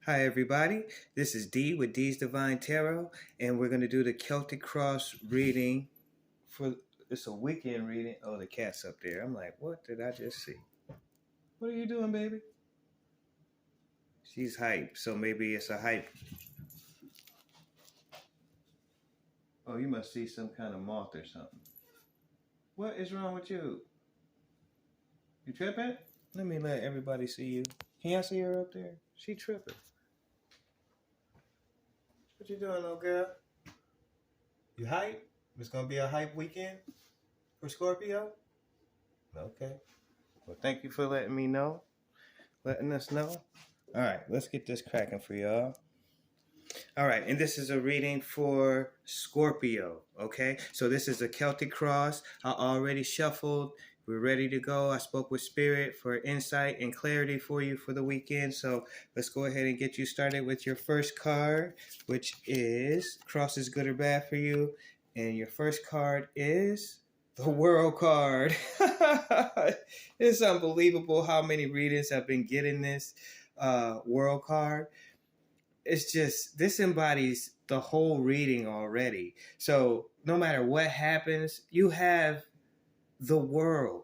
Hi, everybody. This is D with D's Divine Tarot, and we're going to do the Celtic Cross reading for it's a weekend reading. Oh, the cat's up there. I'm like, what did I just see? What are you doing, baby? She's hype, so maybe it's a hype. Oh, you must see some kind of moth or something. What is wrong with you? You tripping? Let me let everybody see you. Can y'all see her up there? She tripping. What you doing, little girl? You hype? It's gonna be a hype weekend for Scorpio? Okay. Well, thank you for letting us know. All right, let's get this cracking for y'all. All right, and this is a reading for Scorpio, okay? So this is a Celtic cross. I already shuffled. We're ready to go. I spoke with Spirit for insight and clarity for you for the weekend. So let's go ahead and get you started with your first card, which is cross is good or bad for you. And your first card is the World card. It's unbelievable how many readings have been getting this World card. It's just, this embodies the whole reading already. So no matter what happens, you have the world.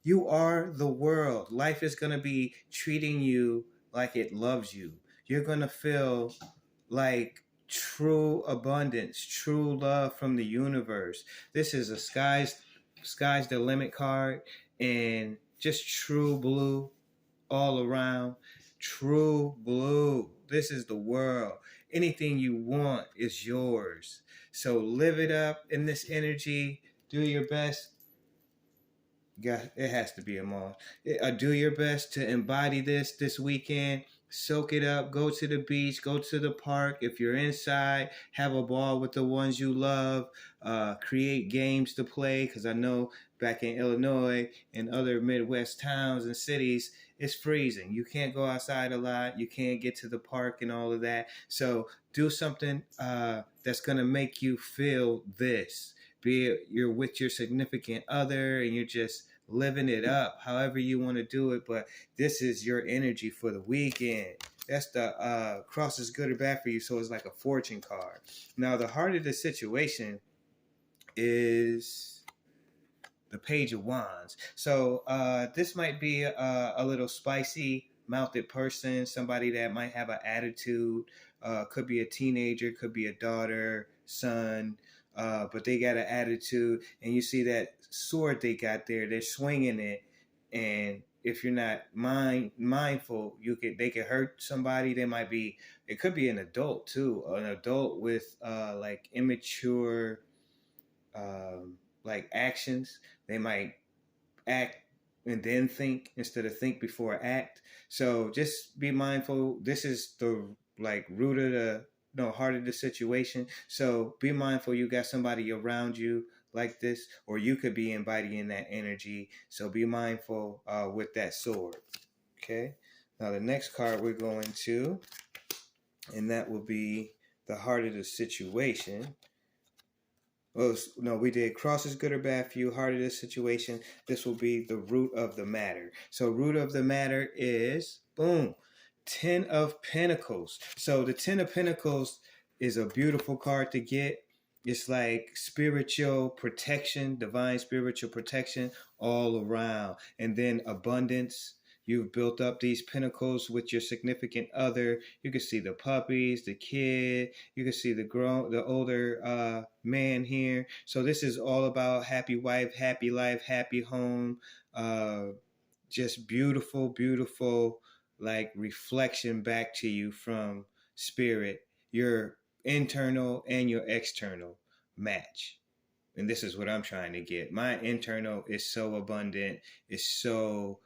You are the world. Life is going to be treating you like it loves you. You're going to feel like true abundance, true love from the universe. This is a sky's the limit card, and just true blue all around. True blue. This is the world. Anything you want is yours. So live it up in this energy. Do your best. God, it has to be a mom. Do your best to embody this weekend. Soak it up. Go to the beach. Go to the park. If you're inside, have a ball with the ones you love. Create games to play, because I know back in Illinois and other Midwest towns and cities, it's freezing. You can't go outside a lot. You can't get to the park and all of that. So do something that's going to make you feel this. Be it you're with your significant other and you're just living it up, however you want to do it. But this is your energy for the weekend. That's the cross is good or bad for you. So it's like a fortune card. Now, the heart of the situation is the Page of Wands. So this might be a little spicy mouthed person, somebody that might have an attitude, could be a teenager, could be a daughter, son, but they got an attitude, and you see that sword they got there, they're swinging it, and if you're not mindful, they could hurt somebody. It could be an adult too, an adult with like immature like actions. They might act and then think instead of think before act. So just be mindful. This is the like root of the heart of the situation. So be mindful. You got somebody around you like this, or you could be embodying that energy. So be mindful with that sword. Okay. Now the next card we're going to, and that will be the heart of the situation. Oh, no, we did cross is good or bad for you, heart of this situation. This will be the root of the matter. So root of the matter is, boom, 10 of Pentacles. So the 10 of Pentacles is a beautiful card to get. It's like spiritual protection, divine spiritual protection all around. And then abundance. You've built up these pinnacles with your significant other. You can see the puppies, the kid. You can see the older man here. So this is all about happy wife, happy life, happy home. Just beautiful, beautiful, like reflection back to you from spirit. Your internal and your external match. And this is what I'm trying to get. My internal is so abundant. It's so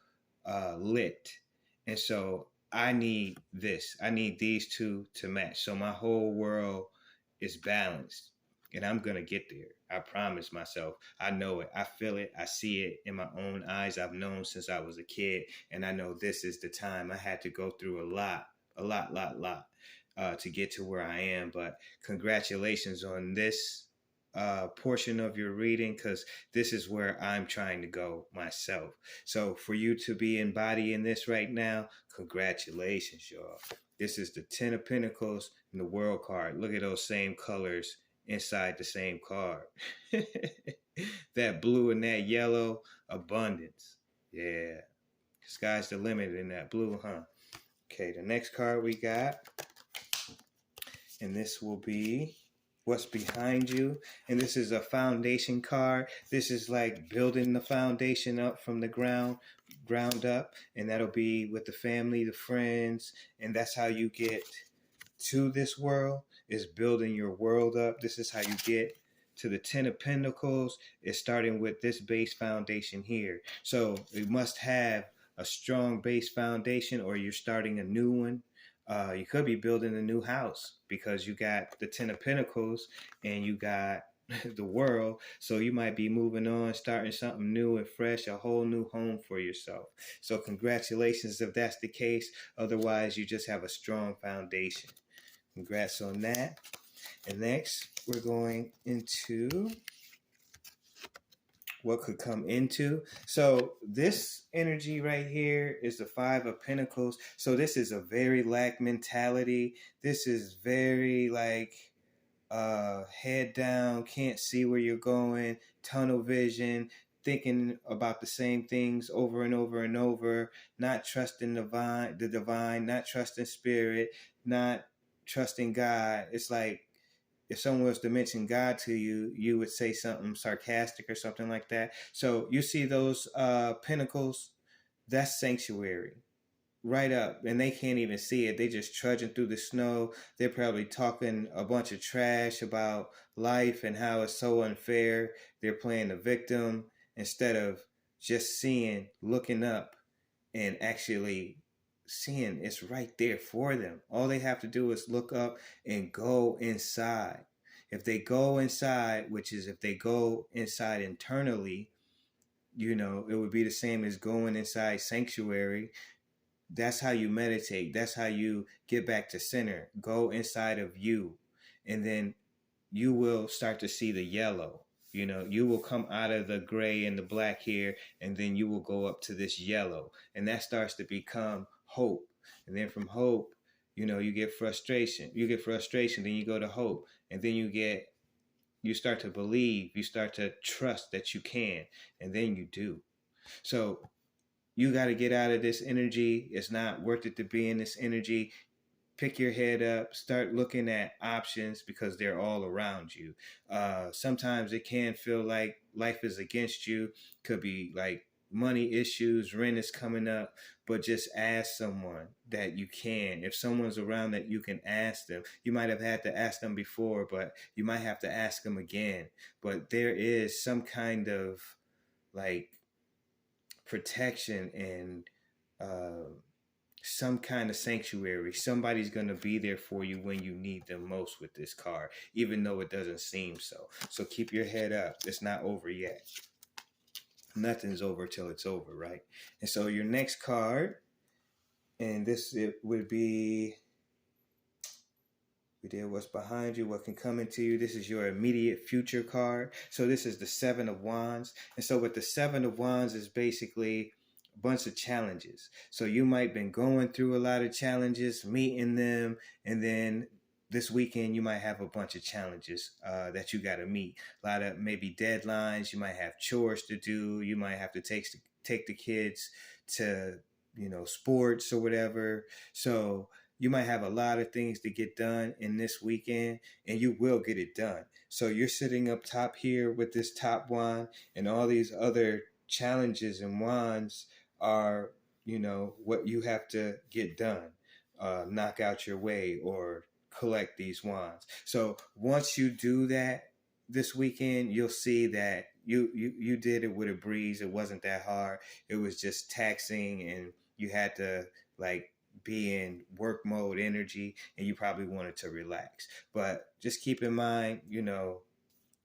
lit. And so I need this. I need these two to match. So my whole world is balanced. And I'm going to get there. I promise myself. I know it. I feel it. I see it in my own eyes. I've known since I was a kid. And I know this is the time. I had to go through a lot to get to where I am. But congratulations on this portion of your reading because this is where I'm trying to go myself. So for you to be embodying this right now, congratulations, y'all. This is the Ten of Pentacles and the World card. Look at those same colors inside the same card. That blue and that yellow, abundance. Yeah. Sky's the limit in that blue, huh? Okay, the next card we got, and this will be what's behind you. And this is a foundation card. This is like building the foundation up from the ground up, and that'll be with the family, the friends, and that's how you get to this world, is building your world up. This is how you get to the Ten of Pentacles, is starting with this base foundation here. So you must have a strong base foundation, or you're starting a new one. You could be building a new house because you got the Ten of Pentacles and you got the world. So you might be moving on, starting something new and fresh, a whole new home for yourself. So congratulations if that's the case. Otherwise, you just have a strong foundation. Congrats on that. And next, we're going into what could come into. So this energy right here is the Five of Pentacles. So this is a very lack mentality. This is very like head down, can't see where you're going, tunnel vision, thinking about the same things over and over and over, not trusting the divine, not trusting spirit, not trusting God. It's like if someone was to mention God to you, you would say something sarcastic or something like that. So you see those pentacles, that's sanctuary. Right up, and they can't even see it. They just trudging through the snow. They're probably talking a bunch of trash about life and how it's so unfair. They're playing the victim instead of just seeing, looking up, and actually seeing it's right there for them. All they have to do is look up and go inside. If they go inside, which is if they go inside internally, you know, it would be the same as going inside sanctuary. That's how you meditate. That's how you get back to center. Go inside of you. And then you will start to see the yellow. You know, you will come out of the gray and the black here, and then you will go up to this yellow. And that starts to become hope. And then from hope, you know, you get frustration. You get frustration, then you go to hope. And then you start to believe, you start to trust that you can. And then you do. So you got to get out of this energy. It's not worth it to be in this energy. Pick your head up. Start looking at options because they're all around you. Sometimes it can feel like life is against you. Could be like money issues, rent is coming up, but just ask someone that you can. If someone's around that you can ask them. You might have had to ask them before, but you might have to ask them again. But there is some kind of like protection and some kind of sanctuary. Somebody's going to be there for you when you need them most with this card, even though it doesn't seem so. So keep your head up. It's not over yet. Nothing's over till it's over, right? And so your next card, and this it would be, we did what's behind you, what can come into you. This is your immediate future card. So this is the Seven of Wands. And so with the Seven of Wands is basically a bunch of challenges. So you might have been going through a lot of challenges, meeting them, and then this weekend you might have a bunch of challenges that you got to meet. A lot of maybe deadlines. You might have chores to do. You might have to take the kids to, you know, sports or whatever. So you might have a lot of things to get done in this weekend, and you will get it done. So you're sitting up top here with this top wand, and all these other challenges and wands are, you know, what you have to get done, knock out your way or collect these wands. So once you do that this weekend, you'll see that you did it with a breeze. It wasn't that hard. It was just taxing, and you had to like be in work mode energy, and you probably wanted to relax. But just keep in mind, you know,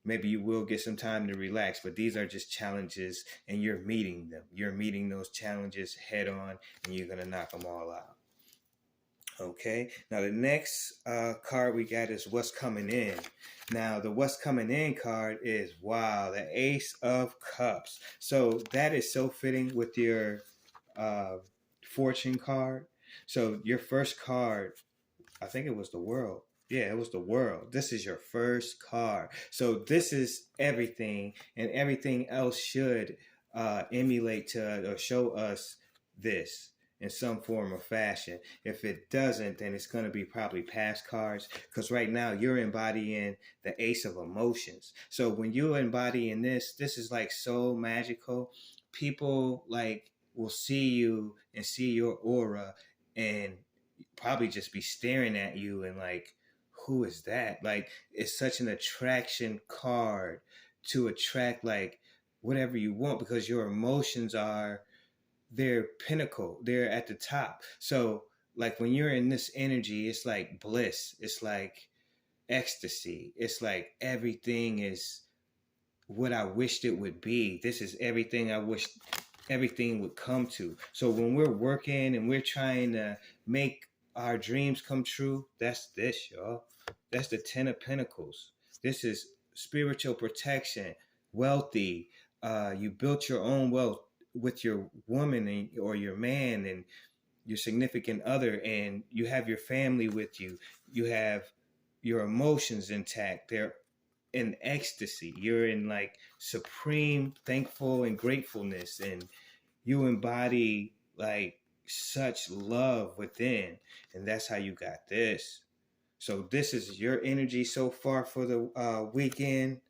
maybe you will get some time to relax, but these are just challenges, and you're meeting them. You're meeting those challenges head on, and you're going to knock them all out. Okay, now the next card we got is what's coming in. Now the what's coming in card is, wow, the Ace of Cups. So that is so fitting with your uh, fortune card. So your first card, I think it was the world. Yeah, it was the world. This is your first card. So this is everything, and everything else should emulate to or show us this in some form or fashion. If it doesn't, then it's going to be probably past cards, because right now you're embodying the Ace of Emotions. So when you're embodying this is like so magical. People like will see you and see your aura and probably just be staring at you and like, who is that? Like, it's such an attraction card to attract like whatever you want, because your emotions are, they're pinnacle, they're at the top. So like when you're in this energy, it's like bliss, it's like ecstasy, it's like everything is what I wished it would be. This is everything I wish everything would come to. So when we're working and we're trying to make our dreams come true, that's this, y'all. That's the Ten of Pentacles. This is spiritual protection, wealthy. You built your own wealth with your woman or your man and your significant other, and you have your family with you. You have your emotions intact. They're in ecstasy. You're in like supreme thankful and gratefulness, and you embody like such love within, and that's how you got this. So this is your energy so far for the weekend,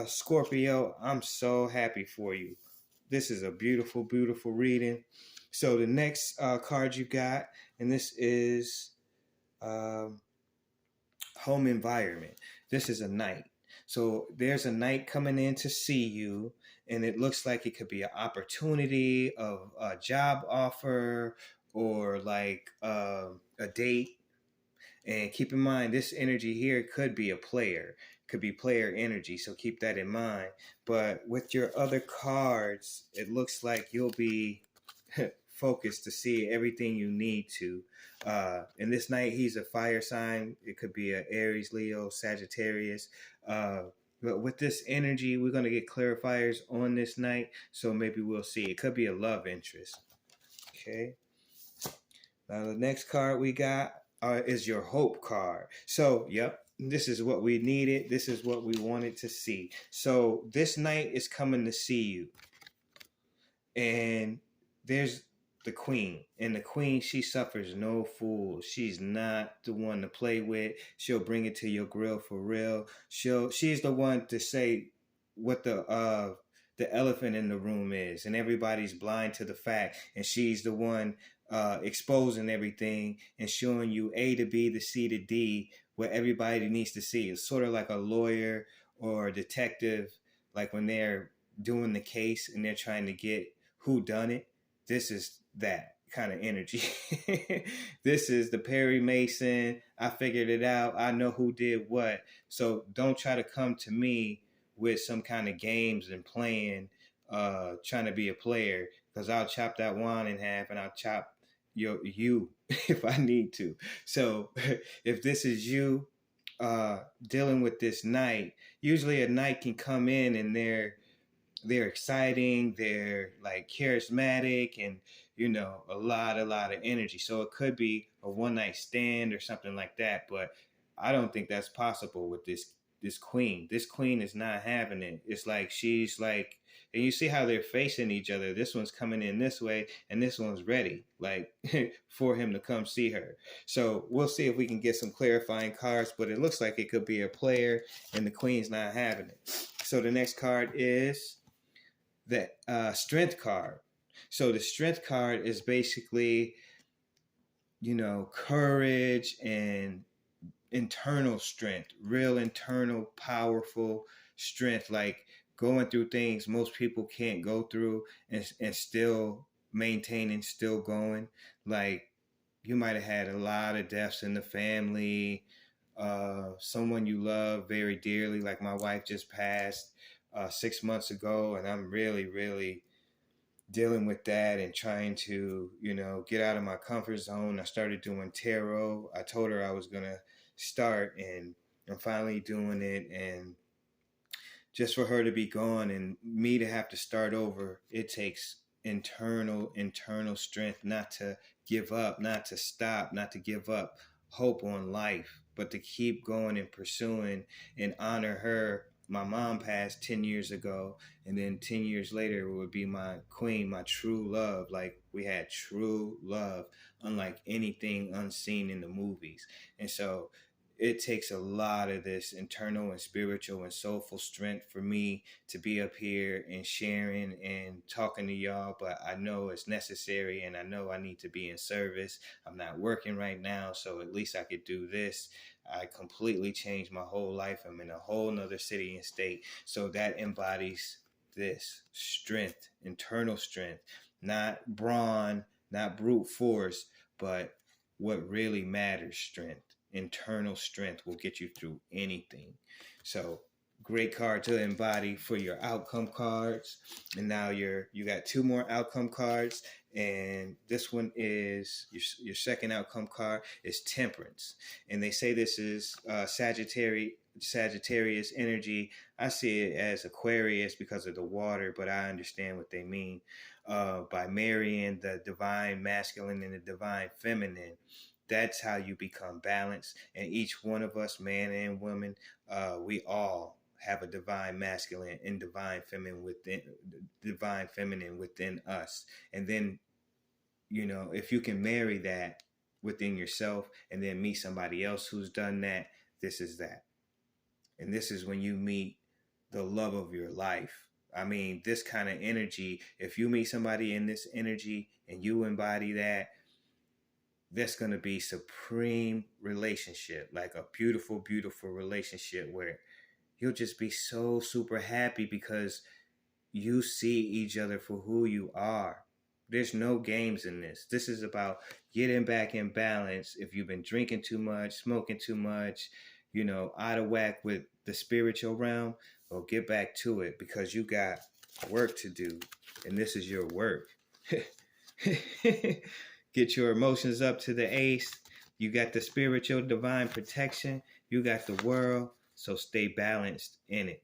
Scorpio. I'm so happy for you. This is a beautiful, beautiful reading. So the next card you got, and this is um, home environment. This is a knight. So there's a knight coming in to see you, and it looks like it could be an opportunity of a job offer or like a date. And keep in mind, this energy here could be a player, could be player energy. So keep that in mind. But with your other cards, it looks like you'll be focused to see everything you need to. And this night, he's a fire sign. It could be a Aries, Leo, Sagittarius. But with this energy, we're going to get clarifiers on this night. So maybe we'll see. It could be a love interest. Okay. Now, the next card we got is your hope card. So, yep, this is what we needed. This is what we wanted to see. So, this night is coming to see you. And there's the queen. And the queen, she suffers no fools. She's not the one to play with. She'll bring it to your grill for real. She's the one to say what the elephant in the room is, and everybody's blind to the fact, and she's the one exposing everything and showing you A to B to C to D, what everybody needs to see. It's sort of like a lawyer or a detective, like when they're doing the case and they're trying to get who done it. This is that kind of energy. This is the Perry Mason. I figured it out. I know who did what. So don't try to come to me with some kind of games and playing, trying to be a player, because I'll chop that wand in half and I'll chop you if I need to. So if this is you dealing with this knight, usually a knight can come in and they're exciting, they're like charismatic, and a lot of energy. So it could be a one night stand or something like that, but I don't think that's possible with this queen. This queen is not having it. It's like she's like, and you see how they're facing each other. This one's coming in this way, and this one's ready, like for him to come see her. So we'll see if we can get some clarifying cards, but it looks like it could be a player, and the queen's not having it. So the next card is the strength card. So the strength card is basically, courage and internal strength, real internal, powerful strength, like going through things most people can't go through and still maintaining, still going. Like you might have had a lot of deaths in the family, someone you love very dearly, like my wife just passed 6 months ago, and I'm really, really dealing with that and trying to, get out of my comfort zone. I started doing tarot. I told her I was going to start, and I'm finally doing it. And just for her to be gone and me to have to start over, it takes internal strength not to give up, not to stop, not to give up hope on life, but to keep going and pursuing and honor her. My mom passed 10 years ago, and then 10 years later it would be my queen, my true love. Like, we had true love, unlike anything unseen in the movies. And so it takes a lot of this internal and spiritual and soulful strength for me to be up here and sharing and talking to y'all. But I know it's necessary, and I know I need to be in service. I'm not working right now, so at least I could do this. I completely changed my whole life. I'm in a whole nother city and state. So that embodies this strength, internal strength, not brawn, not brute force, but what really matters, strength. Internal strength will get you through anything. So, great card to embody for your outcome cards. And now you got 2 more outcome cards, and this one is your second outcome card is Temperance. And they say this is Sagittarius energy. I see it as Aquarius because of the water, but I understand what they mean by marrying the divine masculine and the divine feminine. That's how you become balanced. And each one of us, man and woman, we all have a divine masculine and divine feminine within us. And then, if you can marry that within yourself and then meet somebody else who's done that, this is that. And this is when you meet the love of your life. I mean, this kind of energy, if you meet somebody in this energy and you embody that, that's going to be supreme relationship, like a beautiful, beautiful relationship where you'll just be so super happy because you see each other for who you are. There's no games in this. This is about getting back in balance. If you've been drinking too much, smoking too much, out of whack with the spiritual realm, well, get back to it because you got work to do. And this is your work. Get your emotions up to the ace. You got the spiritual divine protection. You got the world. So stay balanced in it.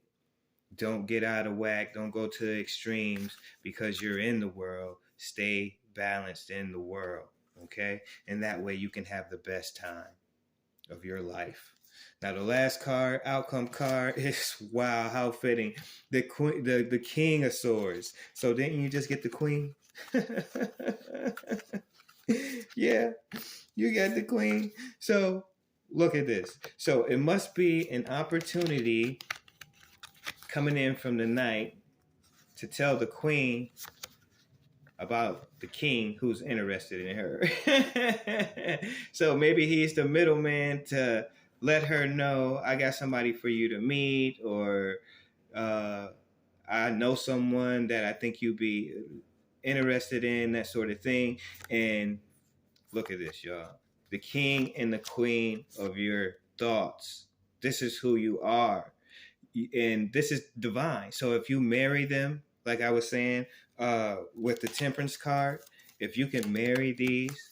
Don't get out of whack. Don't go to the extremes because you're in the world. Stay balanced in the world. Okay? And that way you can have the best time of your life. Now the last card, outcome card, is wow, how fitting. The queen, the King of Swords. So didn't you just get the Queen? Yeah, you got the Queen. So look at this. So it must be an opportunity coming in from the night to tell the Queen about the King who's interested in her. So maybe he's the middleman to let her know, I got somebody for you to meet, or I know someone that I think you'd be interested in, that sort of thing. And look at this, y'all. The king and the queen of your thoughts. This is who you are. And this is divine. So if you marry them, like I was saying, with the Temperance card, if you can marry these,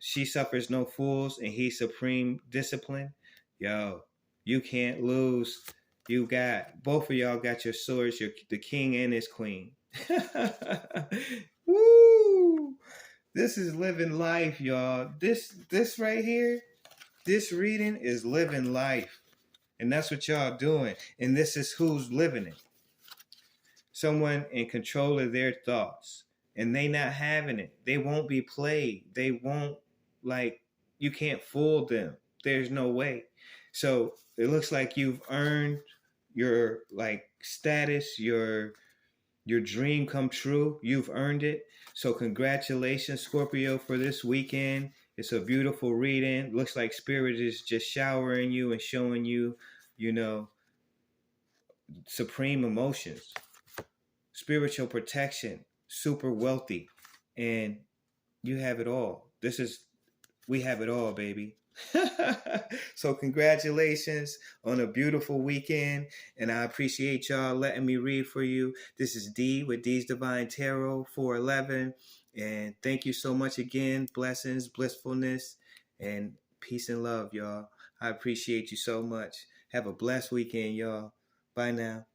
she suffers no fools and he supreme discipline. Yo, you can't lose. You got, both of y'all got your swords, the king and his queen. Woo! This is living life, y'all. This right here, this reading is living life. And that's what y'all doing. And this is who's living it. Someone in control of their thoughts. And they not having it. They won't be played. They won't, you can't fool them. There's no way. So it looks like you've earned your, status, your dream come true. You've earned it. So congratulations, Scorpio, for this weekend. It's a beautiful reading. Looks like Spirit is just showering you and showing you, supreme emotions, spiritual protection, super wealthy. And you have it all. We have it all, baby. So congratulations on a beautiful weekend, and I appreciate y'all letting me read for you. This is D with D's Divine Tarot 411, and thank you so much again. Blessings, blissfulness, and peace and love, y'all. I appreciate you so much. Have a blessed weekend, y'all. Bye now.